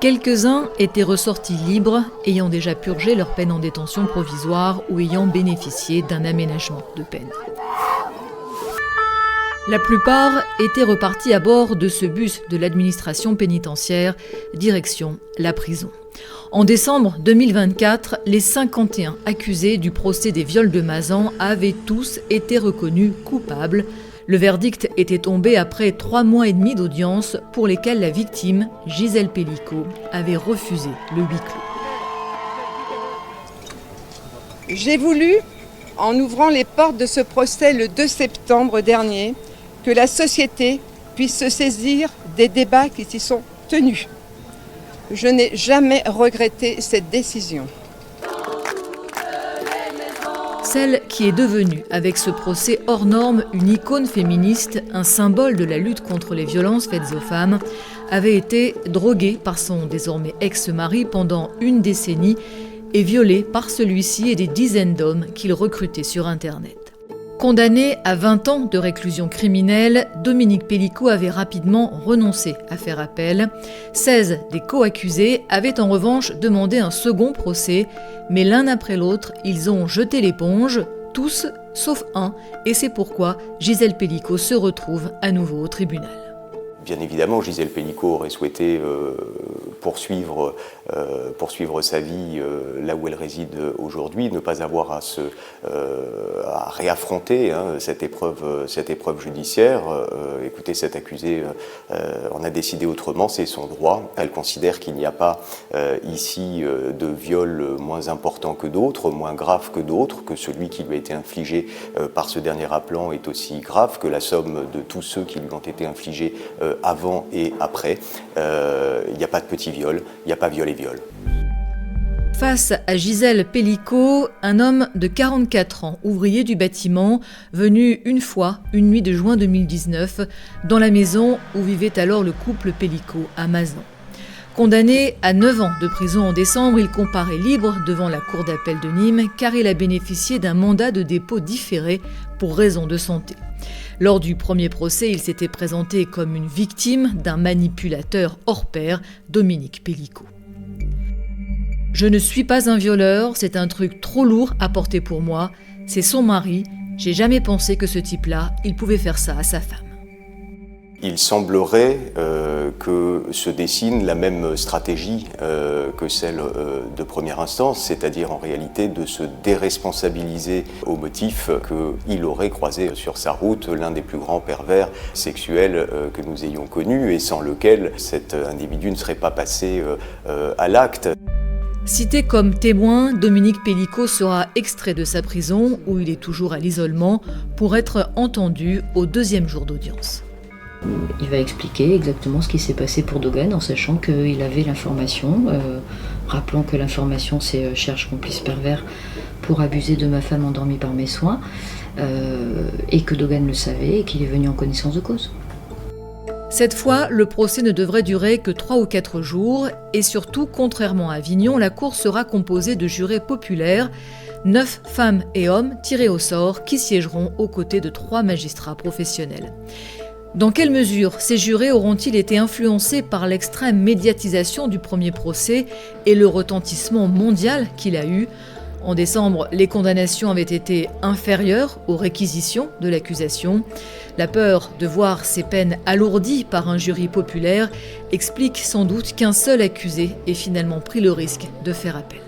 Quelques-uns étaient ressortis libres, ayant déjà purgé leur peine en détention provisoire ou ayant bénéficié d'un aménagement de peine. La plupart étaient repartis à bord de ce bus de l'administration pénitentiaire, direction la prison. En décembre 2024, les 51 accusés du procès des viols de Mazan avaient tous été reconnus coupables. Le verdict était tombé après 3 mois et demi d'audience pour lesquelles la victime, Gisèle Pelicot, avait refusé le huis clos. J'ai voulu, en ouvrant les portes de ce procès le 2 septembre dernier, que la société puisse se saisir des débats qui s'y sont tenus. Je n'ai jamais regretté cette décision. Celle qui est devenue, avec ce procès hors norme, une icône féministe, un symbole de la lutte contre les violences faites aux femmes, avait été droguée par son désormais ex-mari pendant 1 décennie et violée par celui-ci et des dizaines d'hommes qu'il recrutait sur Internet. Condamné à 20 ans de réclusion criminelle, Dominique Pelicot avait rapidement renoncé à faire appel. 16 des co-accusés avaient en revanche demandé un second procès, mais l'un après l'autre, ils ont jeté l'éponge, tous sauf un, et c'est pourquoi Gisèle Pelicot se retrouve à nouveau au tribunal. Bien évidemment, Gisèle Pelicot aurait souhaité poursuivre sa vie là où elle réside aujourd'hui, ne pas avoir à réaffronter cette épreuve judiciaire. Écoutez, cet accusé en a décidé autrement, c'est son droit. Elle considère qu'il n'y a pas ici de viol moins important que d'autres, moins grave que d'autres, que celui qui lui a été infligé par ce dernier appelant est aussi grave que la somme de tous ceux qui lui ont été infligés avant et après. Il n'y a pas de petit viol, il n'y a pas viol et viol. Face à Gisèle Pelicot, un homme de 44 ans, ouvrier du bâtiment, venu une fois, une nuit de juin 2019, dans la maison où vivait alors le couple Pelicot à Mazan. Condamné à 9 ans de prison en décembre, il comparaît libre devant la cour d'appel de Nîmes car il a bénéficié d'un mandat de dépôt différé pour raison de santé. Lors du premier procès, il s'était présenté comme une victime d'un manipulateur hors pair, Dominique Pelicot. « Je ne suis pas un violeur, c'est un truc trop lourd à porter pour moi. C'est son mari. J'ai jamais pensé que ce type-là, il pouvait faire ça à sa femme. » Il semblerait que se dessine la même stratégie que celle de première instance, c'est-à-dire en réalité de se déresponsabiliser au motif qu'il aurait croisé sur sa route l'un des plus grands pervers sexuels que nous ayons connus et sans lequel cet individu ne serait pas passé à l'acte. Cité comme témoin, Dominique Pelicot sera extrait de sa prison, où il est toujours à l'isolement, pour être entendu au 2e jour d'audience. Il va expliquer exactement ce qui s'est passé pour Dogan en sachant qu'il avait l'information. Rappelons que l'information c'est cherche complice pervers pour abuser de ma femme endormie par mes soins et que Dogan le savait et qu'il est venu en connaissance de cause. Cette fois, le procès ne devrait durer que 3 ou 4 jours et surtout, contrairement à Avignon, la cour sera composée de jurés populaires, 9 femmes et hommes tirés au sort qui siégeront aux côtés de 3 magistrats professionnels. Dans quelle mesure ces jurés auront-ils été influencés par l'extrême médiatisation du premier procès et le retentissement mondial qu'il a eu ? En décembre, les condamnations avaient été inférieures aux réquisitions de l'accusation. La peur de voir ces peines alourdies par un jury populaire explique sans doute qu'un seul accusé ait finalement pris le risque de faire appel.